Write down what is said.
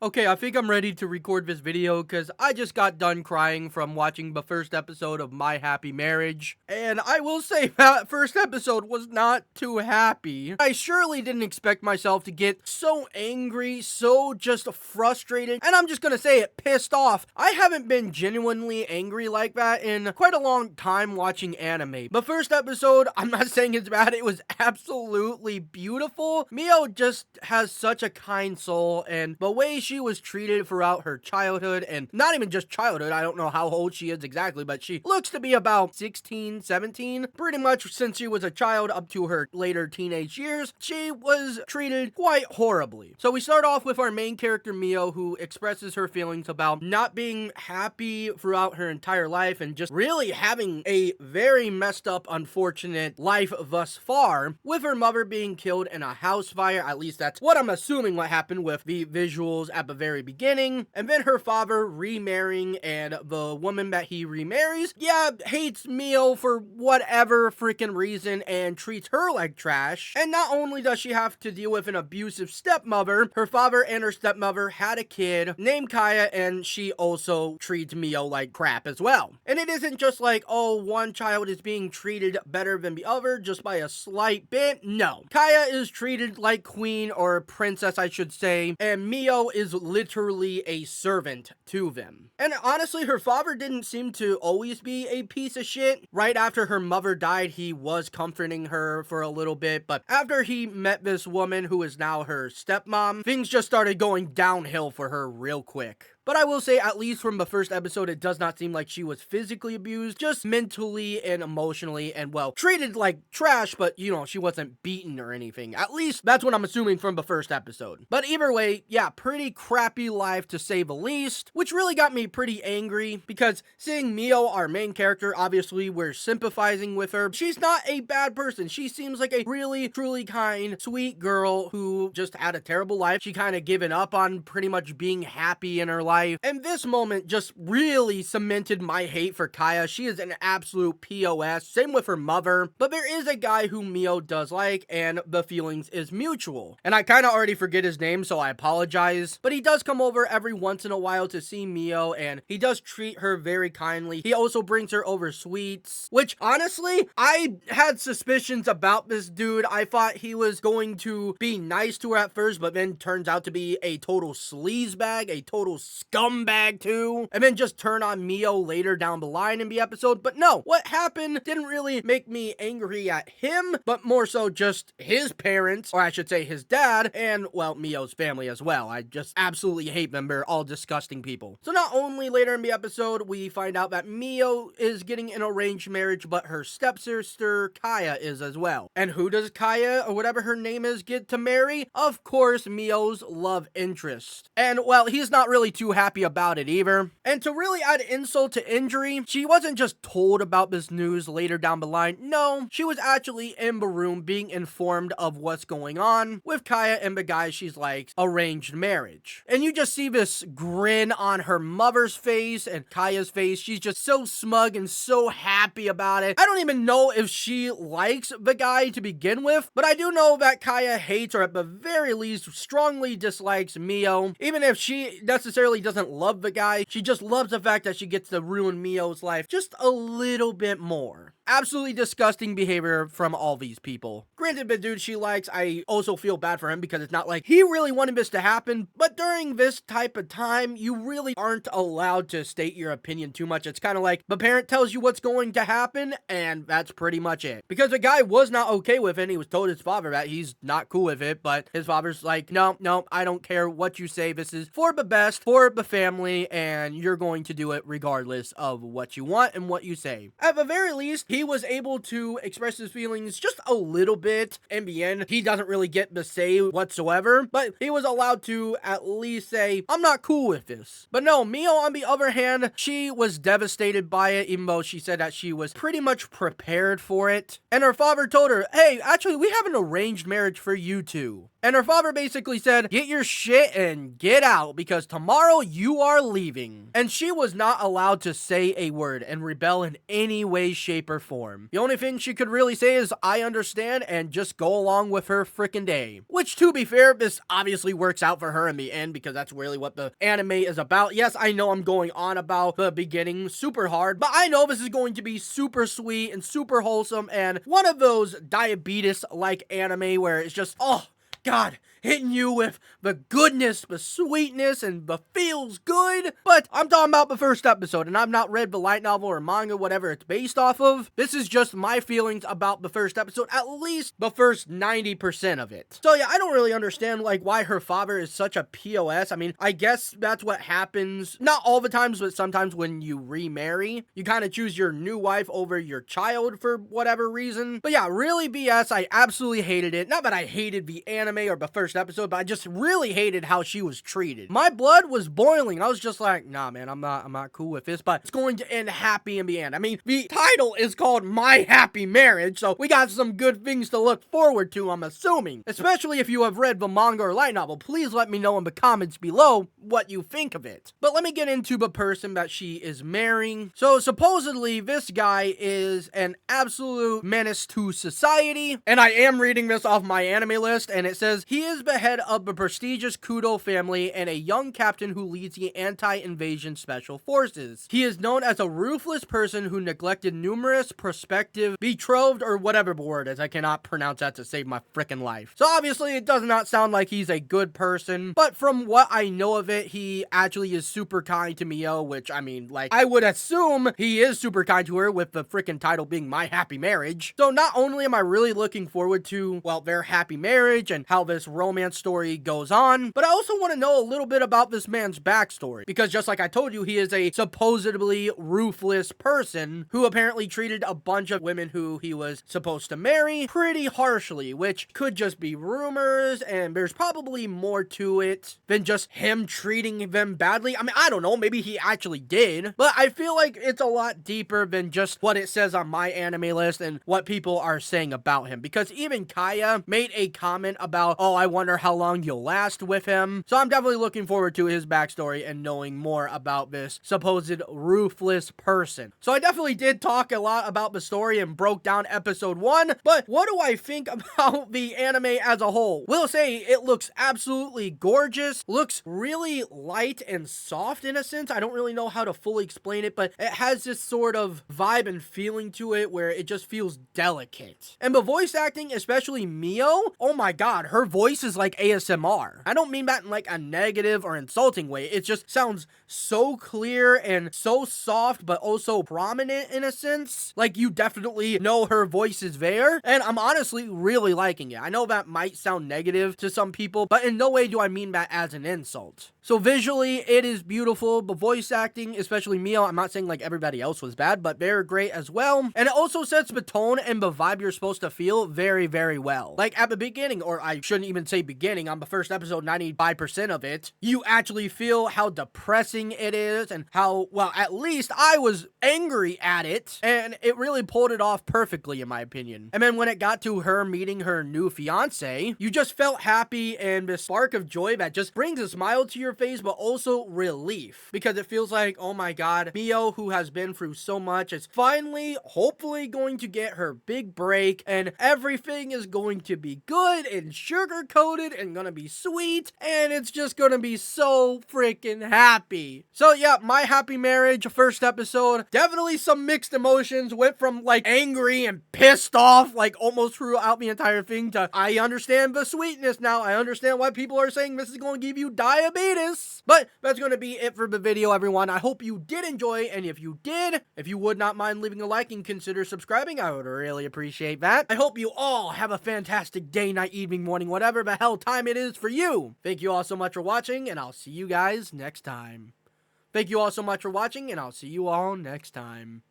Okay, I think I'm ready to record this video because I just got done crying from watching the first episode of My Happy Marriage. And I will say that first episode was not too happy. I surely didn't expect myself to get so angry, so just frustrated, and I'm just gonna say it, pissed off. I haven't been genuinely angry like that in quite a long time watching anime. The first episode, I'm not saying it's bad, it was absolutely beautiful. Miyo just has such a kind soul, and the way she was treated throughout her childhood, and not even just childhood, I don't know how old she is exactly, but she looks to be about 16, 17, pretty much since she was a child up to her later teenage years, she was treated quite horribly. So we start off with our main character Miyo, who expresses her feelings about not being happy throughout her entire life and just really having a very messed up, unfortunate life thus far, with her mother being killed in a house fire. At least that's what I'm assuming what happened with the visuals at the very beginning, and then her father remarrying, and the woman that he remarries, hates Miyo for whatever freaking reason and treats her like trash. And not only does she have to deal with an abusive stepmother, her father and her stepmother had a kid named Kaya, and she also treats Miyo like crap as well. And it isn't just like, oh, one child is being treated better than the other just by a slight bit. No. Kaya is treated like queen, or princess I should say, and Miyo is literally a servant to them. And honestly, her father didn't seem to always be a piece of shit. Right after her mother died, he was comforting her for a little bit, but after he met this woman who is now her stepmom, things just started going downhill for her real quick. But I will say, at least from the first episode, it does not seem like she was physically abused, just mentally and emotionally, and well, treated like trash, but you know, she wasn't beaten or anything. At least that's what I'm assuming from the first episode. But either way, yeah, pretty crappy life to say the least, which really got me pretty angry, because seeing Miyo, our main character, obviously we're sympathizing with her. She's not a bad person. She seems like a really, truly kind, sweet girl who just had a terrible life. She kind of given up on pretty much being happy in her life. And this moment just really cemented my hate for Kaya. She is an absolute POS. Same with her mother. But there is a guy who Miyo does like, and the feelings is mutual. And I kind of already forget his name, so I apologize. But he does come over every once in a while to see Miyo, and he does treat her very kindly. He also brings her over sweets, which honestly, I had suspicions about this dude. I thought he was going to be nice to her at first, but then turns out to be a total sleazebag, a total scumbag too, and then just turn on Miyo later down the line in the episode. But no, what happened didn't really make me angry at him, but more so just his parents, or I should say his dad, and well, Miyo's family as well. I just absolutely hate them. They're all disgusting people. So not only later in the episode, we find out that Miyo is getting an arranged marriage, but her stepsister Kaya is as well. And who does Kaya, or whatever her name is, get to marry? Of course, Miyo's love interest. And well, he's not really too happy about it either. And to really add insult to injury, she wasn't just told about this news later down the line. No, she was actually in the room being informed of what's going on with Kaya and the guy she's like arranged marriage. And you just see this grin on her mother's face and Kaya's face. She's just so smug and so happy about it. I don't even know if she likes the guy to begin with, but I do know that Kaya hates, or at the very least strongly dislikes, Miyo. Even if she necessarily doesn't love the guy, she just loves the fact that she gets to ruin Miyo's life just a little bit more. Absolutely disgusting behavior from all these people. Granted, the dude she likes, I also feel bad for him because it's not like he really wanted this to happen, but during this type of time, you really aren't allowed to state your opinion too much. It's kind of like the parent tells you what's going to happen, and that's pretty much it. Because the guy was not okay with it, and he was told his father that he's not cool with it, but his father's like, no, I don't care what you say. This is for the best, for the family, and you're going to do it regardless of what you want and what you say. At the very least, he was able to express his feelings just a little bit. In the end, he doesn't really get the say whatsoever, but he was allowed to at least say, I'm not cool with this. But no, Miyo, on the other hand, she was devastated by it, even though she said that she was pretty much prepared for it. And her father told her, hey, actually, we have an arranged marriage for you two. And her father basically said, get your shit and get out because tomorrow you are leaving. And she was not allowed to say a word and rebel in any way, shape, or form. The only thing she could really say is, I understand, and just go along with her freaking day. Which, to be fair, this obviously works out for her in the end because that's really what the anime is about. Yes, I know I'm going on about the beginning super hard, but I know this is going to be super sweet and super wholesome and one of those diabetes-like anime where it's just, oh, God, hitting you with the goodness, the sweetness, and the feels good. But I'm talking about the first episode, and I've not read the light novel or manga, whatever it's based off of. This is just my feelings about the first episode, at least the first 90% of it. So yeah, I don't really understand like why her father is such a POS. I mean, I guess that's what happens, not all the times, but sometimes when you remarry, you kind of choose your new wife over your child for whatever reason. But yeah, really BS. I absolutely hated it. Not that I hated the anime or the first episode, but I just really hated how she was treated. My blood was boiling. I was just like, nah, man, I'm not cool with this, but it's going to end happy in the end. I mean, the title is called My Happy Marriage, so we got some good things to look forward to, I'm assuming. Especially if you have read the manga or light novel, please let me know in the comments below what you think of it. But let me get into the person that she is marrying. So supposedly, this guy is an absolute menace to society, and I am reading this off my anime list, and it says, he is the head of the prestigious Kudou family and a young captain who leads the anti-invasion special forces. He is known as a ruthless person who neglected numerous prospective betrothed or whatever the word is. I cannot pronounce that to save my freaking life. So obviously it does not sound like he's a good person, but from what I know of it, he actually is super kind to Miyo, which I mean, like, I would assume he is super kind to her with the freaking title being My Happy Marriage. So not only am I really looking forward to, well, their happy marriage and how this romance story goes on, but I also want to know a little bit about this man's backstory, because just like I told you, he is a supposedly ruthless person who apparently treated a bunch of women who he was supposed to marry pretty harshly, which could just be rumors, and there's probably more to it than just him treating them badly. I mean, I don't know, maybe he actually did, but I feel like it's a lot deeper than just what it says on my anime list and what people are saying about him, because even Kaya made a comment about, oh, I wonder how long you'll last with him. So I'm definitely looking forward to his backstory and knowing more about this supposed ruthless person. So I definitely did talk a lot about the story and broke down episode 1, but what do I think about the anime as a whole? Will say it looks absolutely gorgeous, looks really light and soft in a sense. I don't really know how to fully explain it, but it has this sort of vibe and feeling to it where it just feels delicate. And the voice acting, especially Miyo, oh my god, her voice is like ASMR. I don't mean that in like a negative or insulting way. It just sounds so clear and so soft, but also prominent in a sense. Like you definitely know her voice is there, and I'm honestly really liking it. I know that might sound negative to some people, but in no way do I mean that as an insult. So visually, it is beautiful. The voice acting, especially Miyo, I'm not saying like everybody else was bad, but they're great as well. And it also sets the tone and the vibe you're supposed to feel very, very well. Like at the beginning, or I shouldn't even say beginning, on the first episode, 95% of it, you actually feel how depressing it is and how, well, at least I was angry at it, and it really pulled it off perfectly in my opinion. And then when it got to her meeting her new fiance, you just felt happy and this spark of joy that just brings a smile to your face, but also relief, because it feels like, oh my god, Miyo, who has been through so much, is finally, hopefully going to get her big break, and everything is going to be good and sugar coated and gonna be sweet, and it's just gonna be so freaking happy. So yeah, My Happy Marriage, first episode, definitely some mixed emotions. Went from like angry and pissed off like almost throughout the entire thing to I understand the sweetness now. I understand why people are saying this is going to give you diabetes. But that's going to be it for the video, everyone. I hope you did enjoy, and if you did, if you would not mind leaving a like and consider subscribing, I would really appreciate that. I hope you all have a fantastic day, night, evening, morning, whatever the hell time it is for you. Thank you all so much for watching, and I'll see you guys next time. Thank you all so much for watching, and I'll see you all next time.